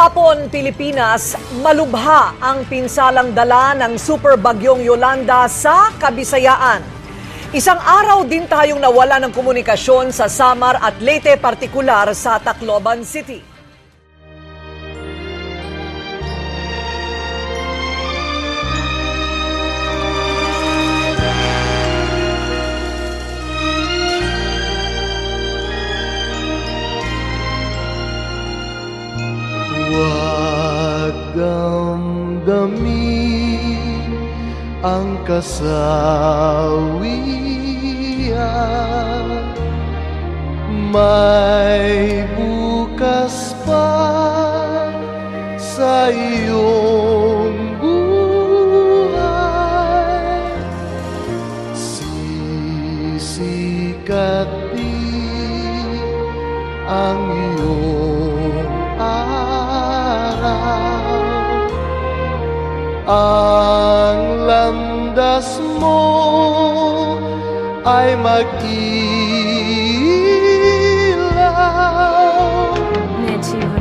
Kahapon, Pilipinas, malubha ang pinsalang dala ng Super Bagyong Yolanda sa Kabisayaan. Isang araw din tayong nawala ng komunikasyon sa Samar at Leyte, partikular sa Tacloban City. Huwag damdamin ang kasawian, may bukas pa sa iyong buhay. Sisikat din ang iyong ang landas mo ay mag-ilaw.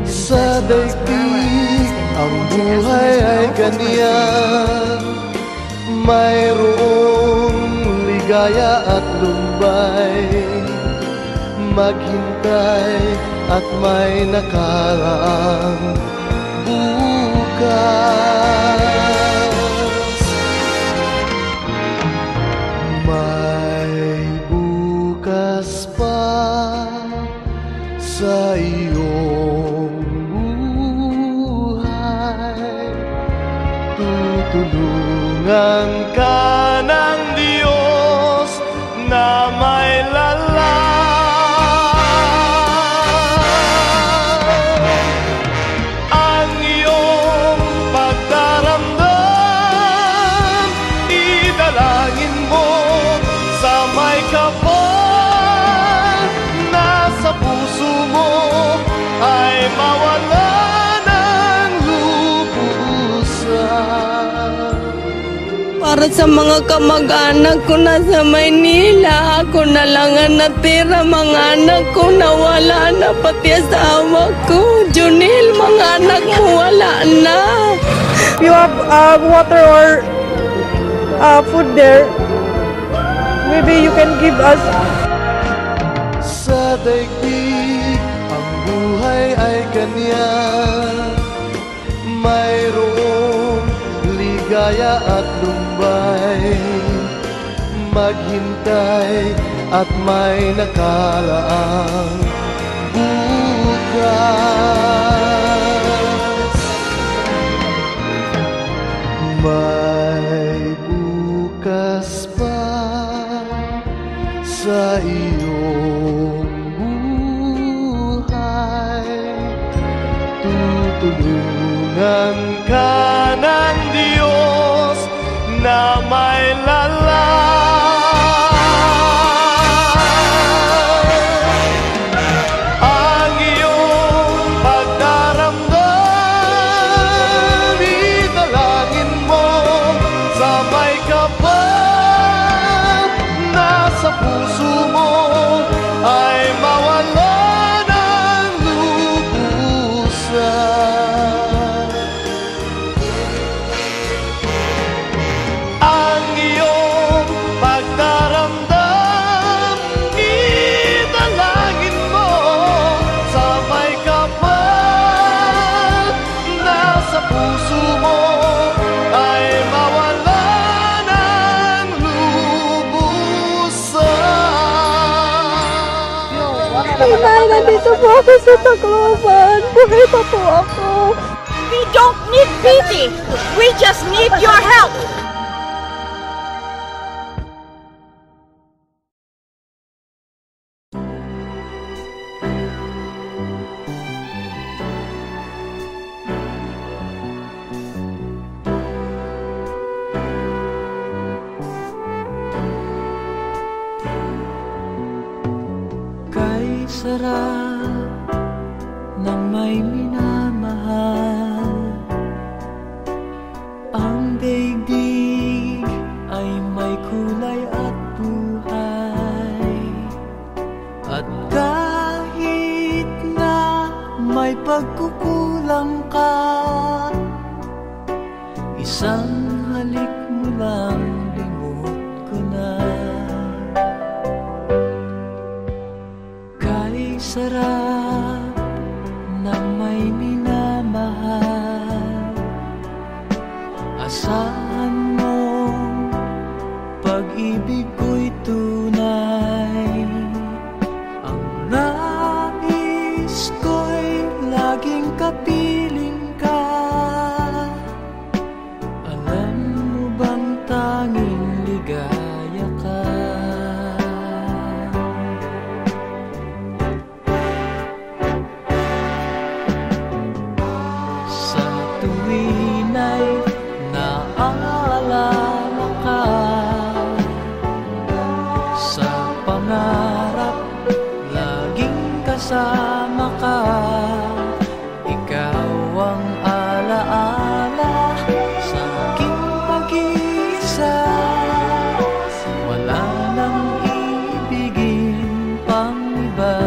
Sa daigdig ang buhay ay ganyan, mayroong ligaya at lumbay, maghintay at may nakaraang bukas. May bukas pa sa iyong buhay, tutulungan ka ng Diyos na may para sa mga kamag-anak ko na sa Maynila. Ako na lang ang natira, mga anak ko nawala na, pati asawa ko. Junil, mga anak mo wala na. You have water or food there, maybe you can give us. Sa daigdig ang buhay ay ganyan, mayroong ligaya at lumbay, maghintay at may nakaraang bukas. May bukas pa sa iyong buhay, tutulungan ka ng Diyos na may ang iyong pagdaramdam. Idalangin mo sa may kapal na sa puso mo ay mawala ng lubusan. Ang iyong pagdaramdam, idalangin mo sa may kapal na sa puso mo ay mawala ng lubusan. Inay, nandito po ako sa Tacloban. Buhay pa po ako. We don't need pity. We just need your help. Kay sarap ng may minamahal, ang daigdig ay may kulay at buhay. At kahit na may pagkukulang, langkat, isang halik mo lang limot ko na. Kay sarap ng may minamahal, asahan mo pag-ibig ko'y tunay. Ang nais ko'y laging kapiling ka. Alam mo bang tanging ligaya ka? Sa tuwin ay naaalala ka, sa pangarap laging kasama ka. Ikaw ang alaala sa aking pag-iisa. Wala nang ibigin pang iba.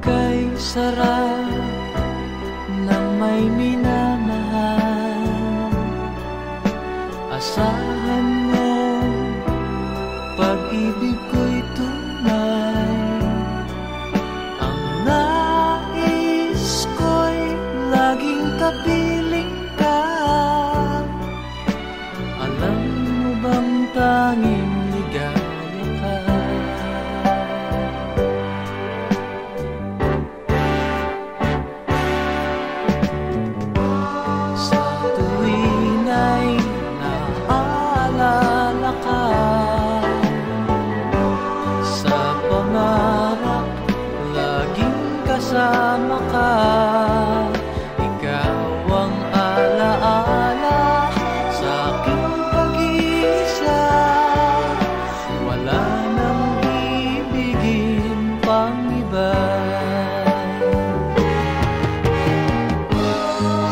Kay sarap ng may minamahal, asahan mo pag-ibig ko'y tunay. Ang nais ko'y laging kapiling ka. Alam mo bang tanging ligaya ka? Sa tuwin ay naaalala ka, sa pangarap laging kasama ka. Ikaw ang alaala sa aking pag-iisa. Wala nang ibigin pang iba.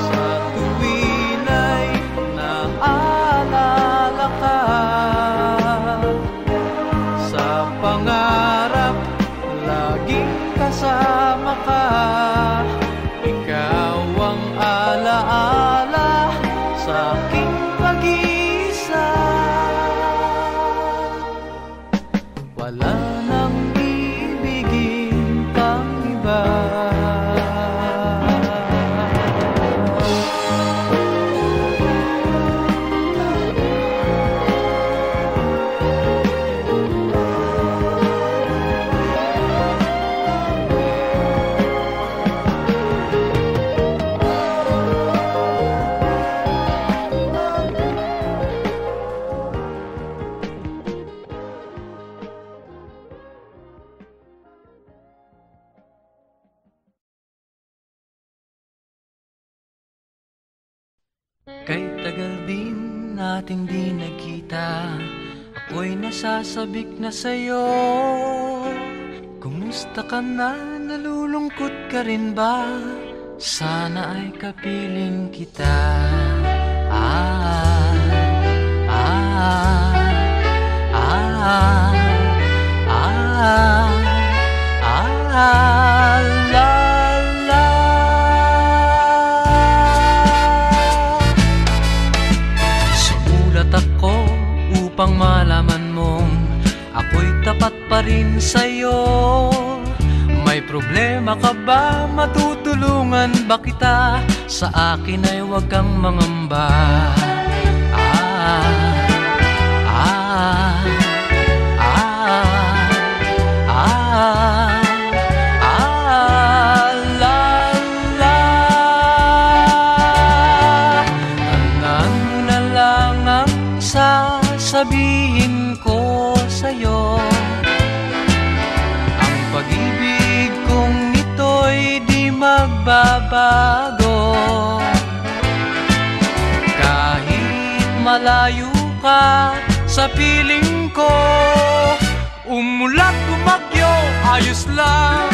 Sa tuwin ay naaalala ka, sa pangarap laging kasama ka. Ikaw ang alaala sa aking pag-iisa. Wala nang ibigin pang iba. Kay tagal din nating di nagkita, ako'y nasasabik na sa'yo. Kumusta ka na? Nalulungkot ka rin ba? Sana ay kapiling kita. Sumulat ako upang malaman mong ako'y tapat pa rin sa'yo. May problema ka ba? Matutulungan ba kita? Sa akin ay huwag kang mangamba. Tandaan mo na lang ang sasabihin ko sa'yo. Ang pag-ibig kong ito'y di magbabago. Kahit malayo ka sa piling ko, umulat bumagyo, ayos lang.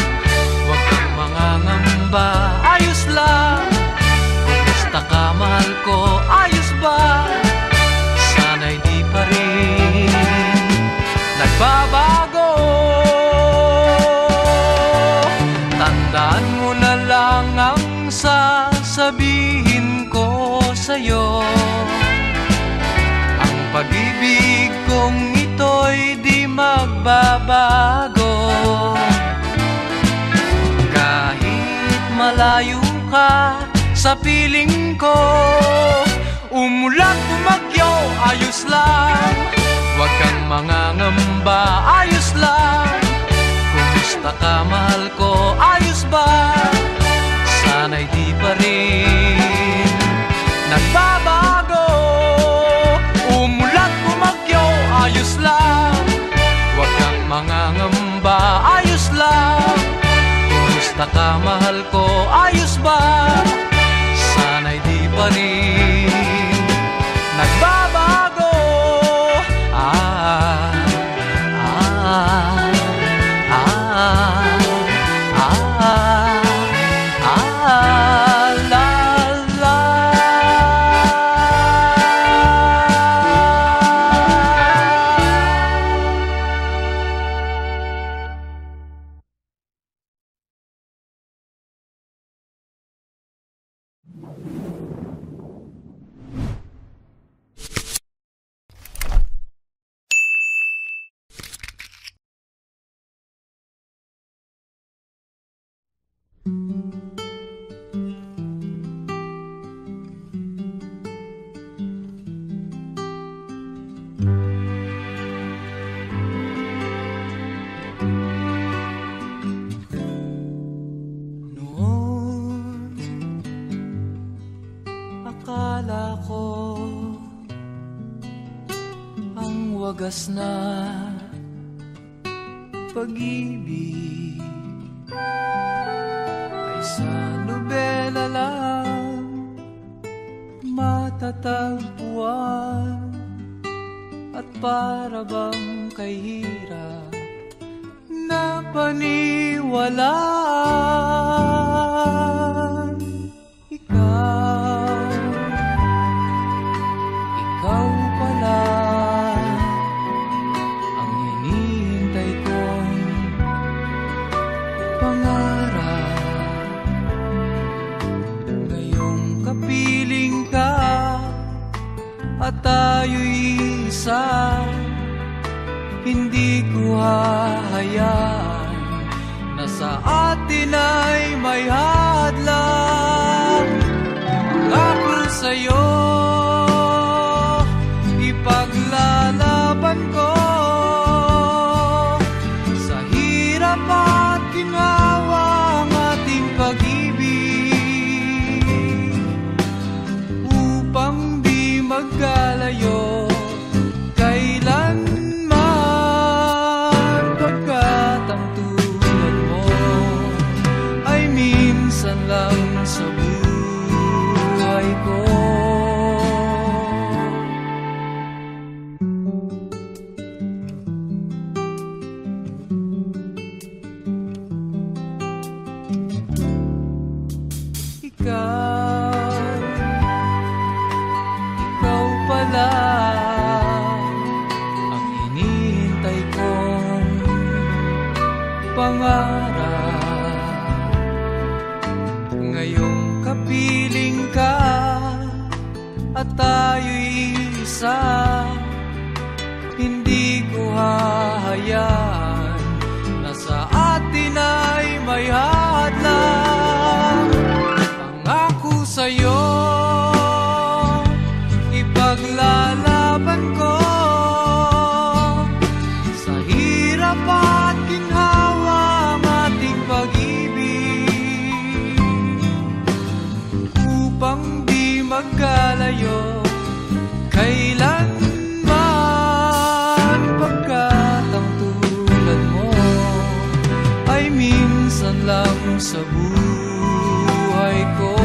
Huwag kang mangangamba, ayos lang. Kumusta ka, mahal ko, ayos ba? Sana'y di pa rin nagbabago. Tanda sa piling ko. Umulan, bumagyo, ayos lang. Huwag kang mangangamba, ayos lang. Kumusta ka, mahal ko, ayos ba? Sana'y di pa rin nagbabago. Umulan, bumagyo, ayos lang. Huwag kang mangangamba, ayos lang. Kumusta ka, mahal ko, ayos ba? Sana'y di pa rin nagbabago. Akala ko ang wagas na pag-ibig ay sa nobela lang matatagpuan, at para bang kahirap na paniwalaan. Ikaw pala ang hinihintay kong pangarap. Ngayong kapiling ka at tayo'y isa, hindi ko hahayaan na sa atin ay may hadlang. Pangako sa'yo, ipaglalaban ko sa hirap at ginhawa ang ating pag-ibig, upang di magkalayo kailanman, pagkat ang tulad mo ay minsan lang sa buhay ko. Ikaw pala ang hinihintay kong pangarap. Ngayong kapiling ka at tayo'y isa, hindi ko hahayaan na sa atin ay may hadlang. Pangako sa'yo, ipaglalaban ko sa hirap at ginhawa ang ating pag-ibig, upang di magkalayo kailanman, pagkat ang tulad mo ay minsan lang sa buhay ko.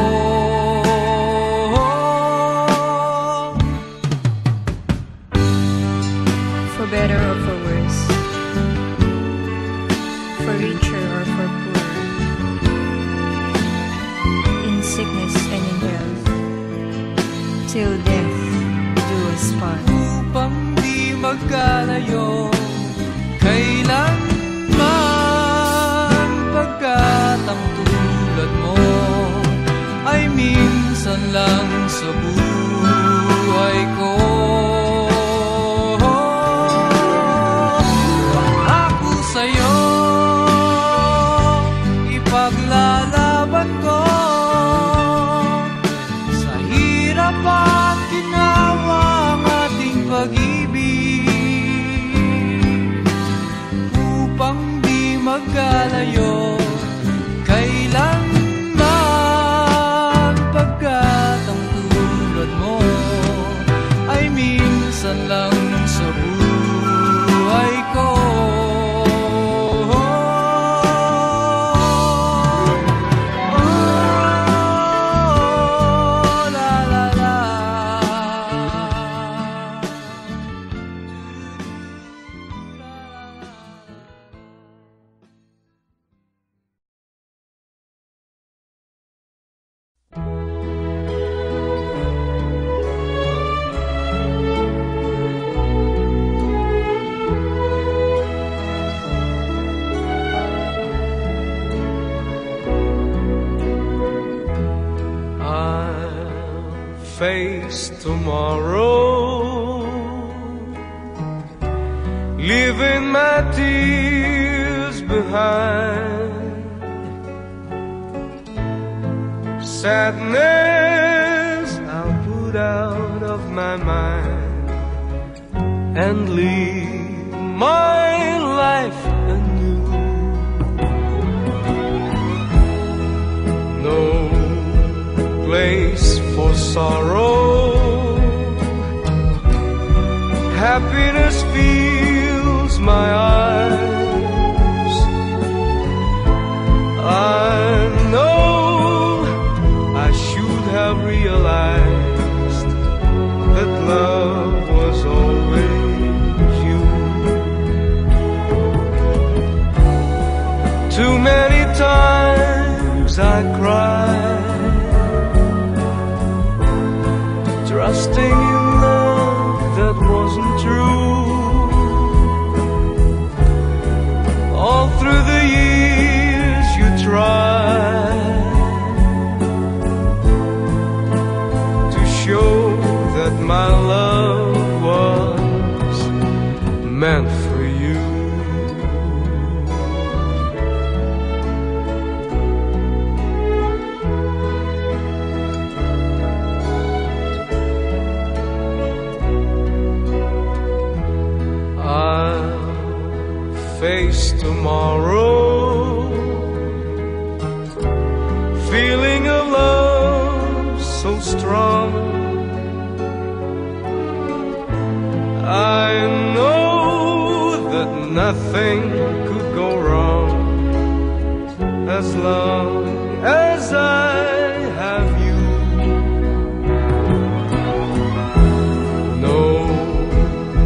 For better or for worse, for richer or for poor, in sickness and in health, till death do us part. Upang di magkalayo kailanman, pagkat ang tulad mo ay minsan lang sa buhay ko. Pangako sa'yo, ipaglalaban ko minsan lang sa buhay ko. Face tomorrow, leaving my tears behind. Sadness I'll put out of my mind and live my life anew. No place for sorrow, happiness fills my eyes. I know I should have realized that love was always you. Too many times I cried, trusting in love that wasn't true. All through the years you tried to show that my love was meant for you. Face tomorrow, feeling a love so strong. I know that nothing could go wrong as long as I have you. No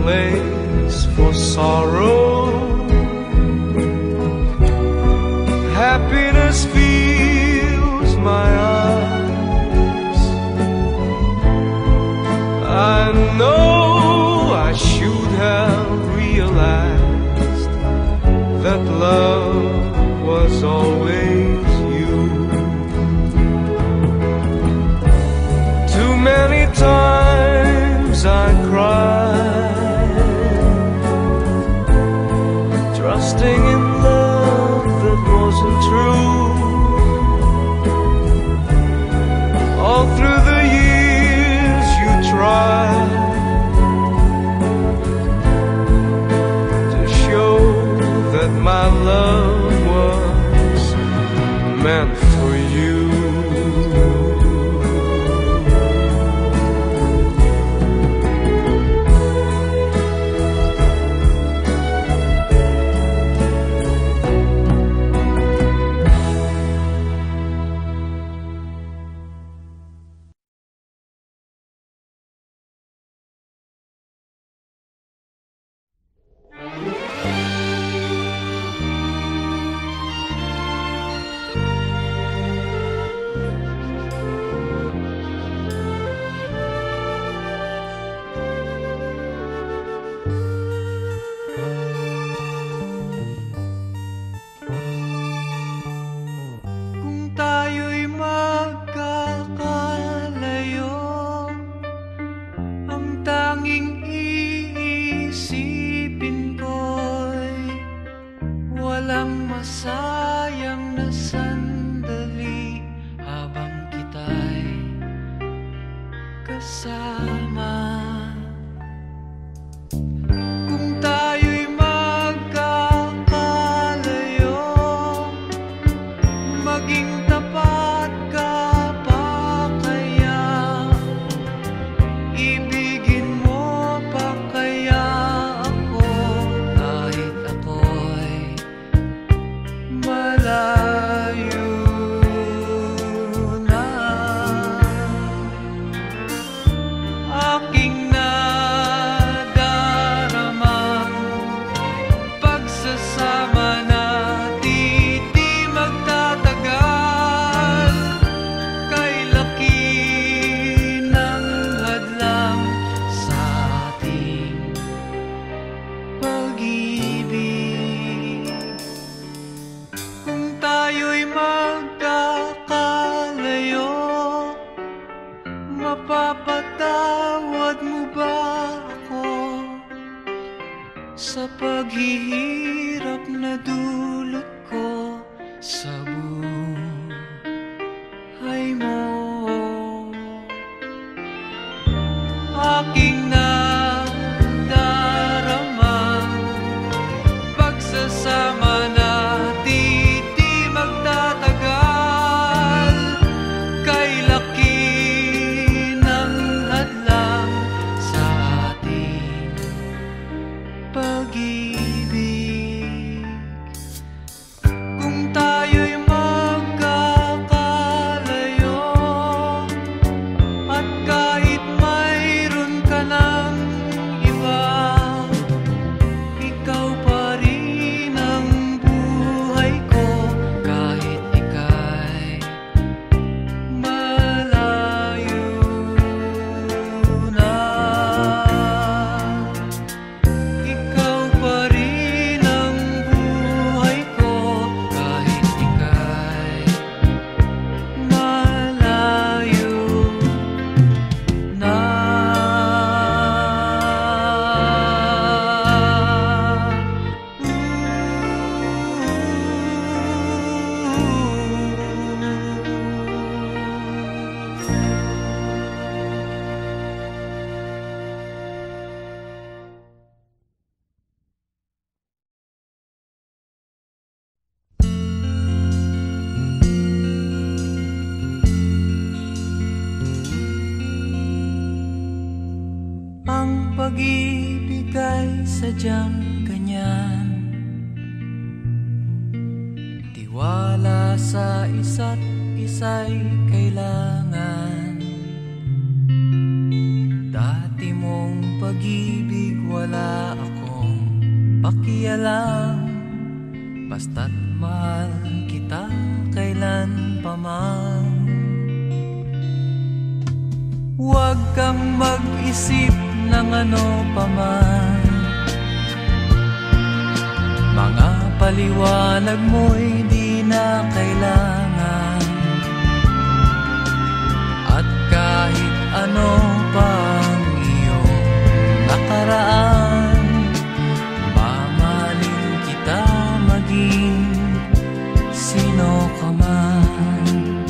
place for sorrow, happiness fills my eyes. I know I should have realized that love was always you. Too many times I cried, trusting in love that wasn't true. All through the years you tried to show that my love was meant for you. Masayang na sandali habang kita'y kasama. Kung tayo'y magkakalayo, maging tapat ka pa kaya? Ibigin mo pa sa paghihirap na dulot ko sa buhay mo. Aking nadarama, pagsasama natin di magtatagal. Kay laki ng hadlang sa ating pag-ibig. Kung tayo'y magkakalayo at kahit mayroon ka ng iba, ikaw pa rin ang buhay ko kahit ika'y malayo na. Ikaw pa rin ang buhay ko kahit ika'y malayo na. Ang pag-ibig ay sadyang ganyan, tiwala sa isa't isa'y kailangan. Dati mong pag-ibig wala akong pakialam, basta't mahal kita kailan pa man. Huwag kang mag-isip ng ano paman, mga paliwanag mo'y di na kailangan. At kahit ano pang iyong nakaraan, mamahalin kita maging sino ka man.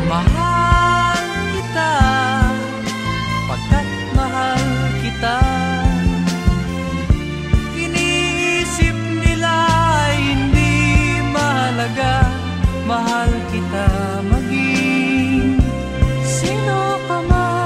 Mahal kita pagkat mahal kita. Iniisip nila hindi mahalaga, mahal kita maging sino ka man.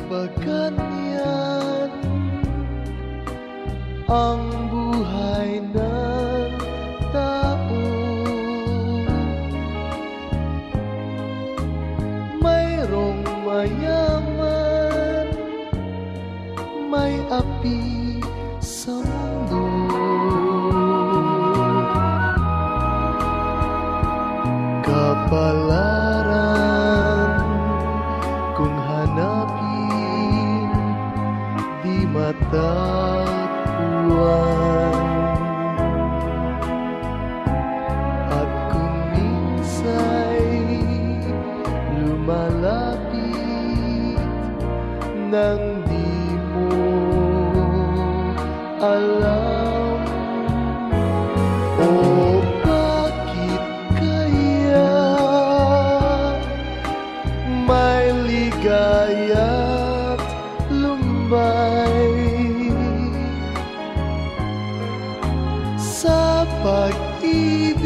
ba ganyan ang buhay ng tao? Mayroong mayaman, may api sa mundo. Kapalaran kung hanapin, di matatagpuan. At kung minsa'y lumalapit nang di mo alam, o bakit kaya may ligaya't lumbay sa pag-ibig,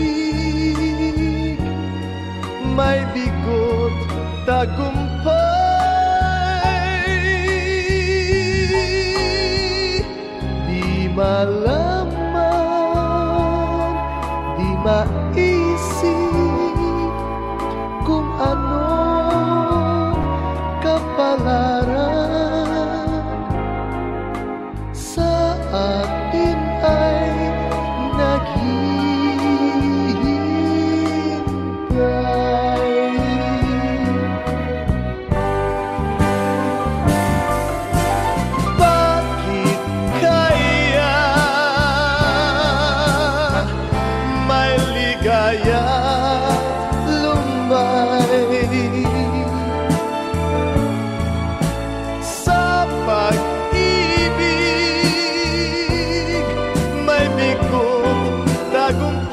may bigot tagumpay. Di malaman, di maisip kung ano kapalaran sa atin ay naghihintay. Bakit kaya may ligaya lumbay sa pag-ibig, may bigot tagumpay.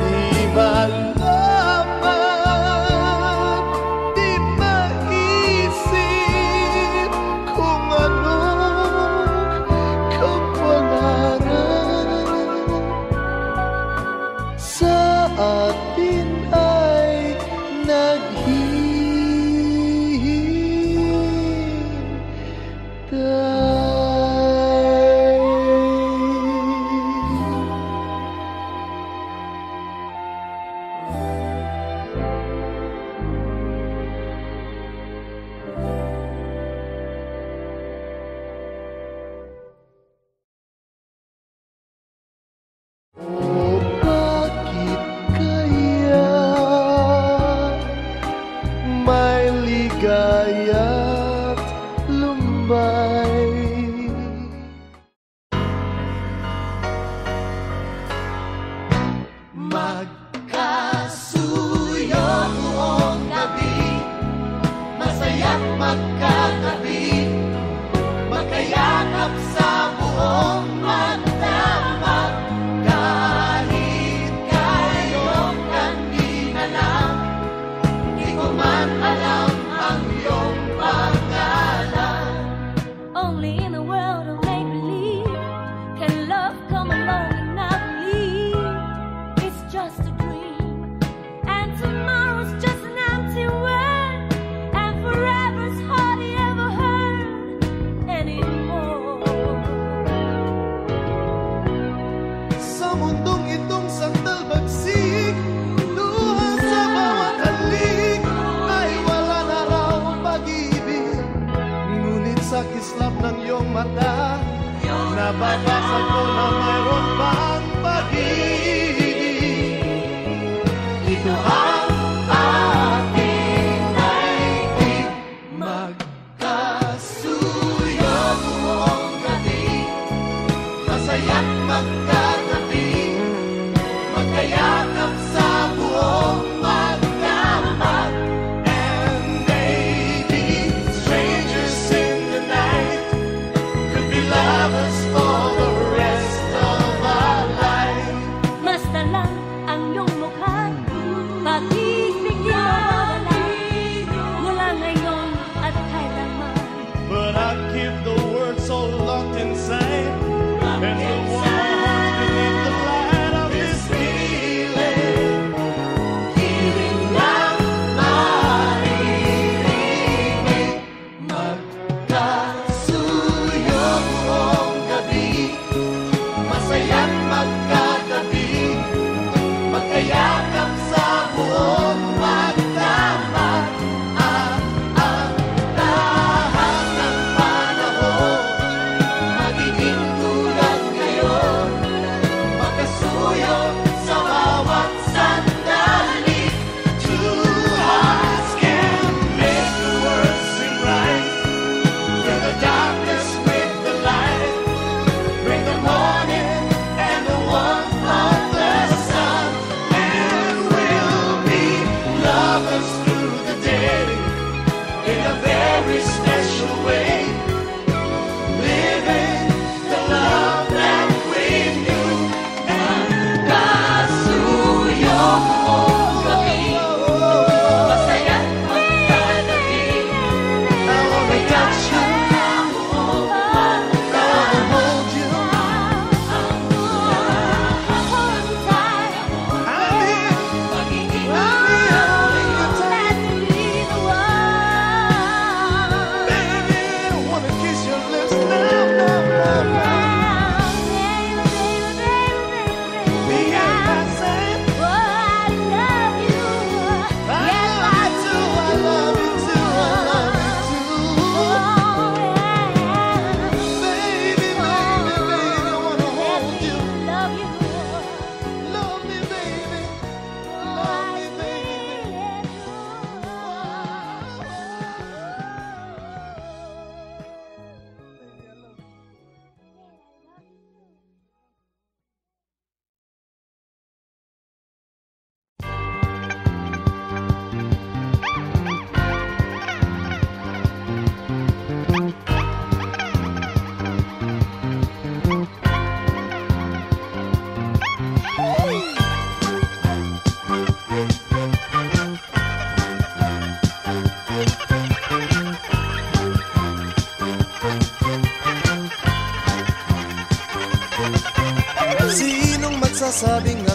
Di malaman, di maisip kung anong kapalaran sa atin ay naghihintay. O bakit kaya may ligaya't lumbay? Magkasuyo buong gabi, masaya't magkatabi, magkayakap sa buong magdamag. Kahit kayong kanina lang, di ko man alam ang iyong pangalan. Only in a world of make-believe can love come along and not believe it's just a dream. And tomorrow's just an empty word, and forever's hardly ever heard anymore. Sa mundong itong sandal bagsik, luha sa bawat halik, ay wala na raw pag-ibig. Ngunit sa kislap ng iyong mata, nababasa ko na mayroon pang pag-ibig. Ito ang ating naibig, magkasuyo buong gabi, masaya't magkatabi, magkayakap sa buong magdamag. And maybe strangers in the night could be lovers for the rest of our life. Basta lang ang iyong mukha, pag-ibig di mawawala, mula ngayon at kailanman. But I keep the words so locked inside, and the warm hearts beneath the light of this feeling.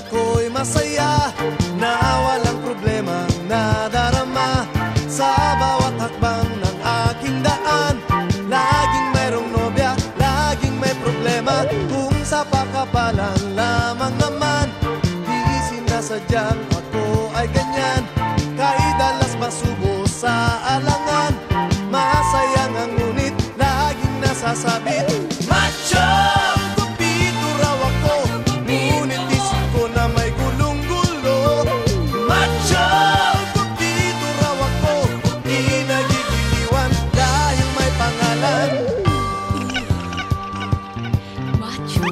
ako'y masaya na walang problemang nadarama sa bawat hakbang ng aking daan. Laging mayroong nobya, laging may problema, kung sa pakapalan lamang naman. Di sinasadyang ako ay ganyan, kahit dalas masubo sa alangan. Masayang ang ngunit laging nasasabit, macho! Kupito raw ako, ngunit isip ko na may gulong-gulo. Macho! Kupito raw ako, di nagigiliwan dahil may pangalan. Macho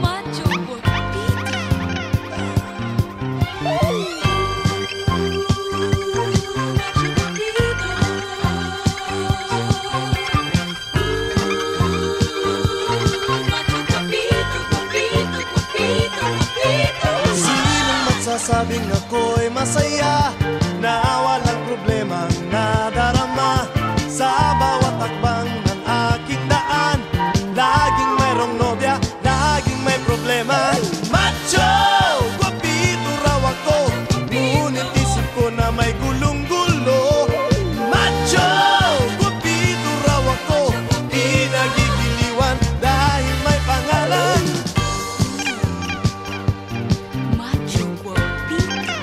Macho Sinong magsasabing ako'y masaya na walang problemang nadarama sa bawat hakbang ng aking daan. Laging mayroong nobya, laging may problema. Macho! Guwapito raw ako, ngunit isip ko na may gulong-gulo. Macho! Guwapito raw ako, di nagigiliwan dahil may pangalan. Macho guapito.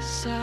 sa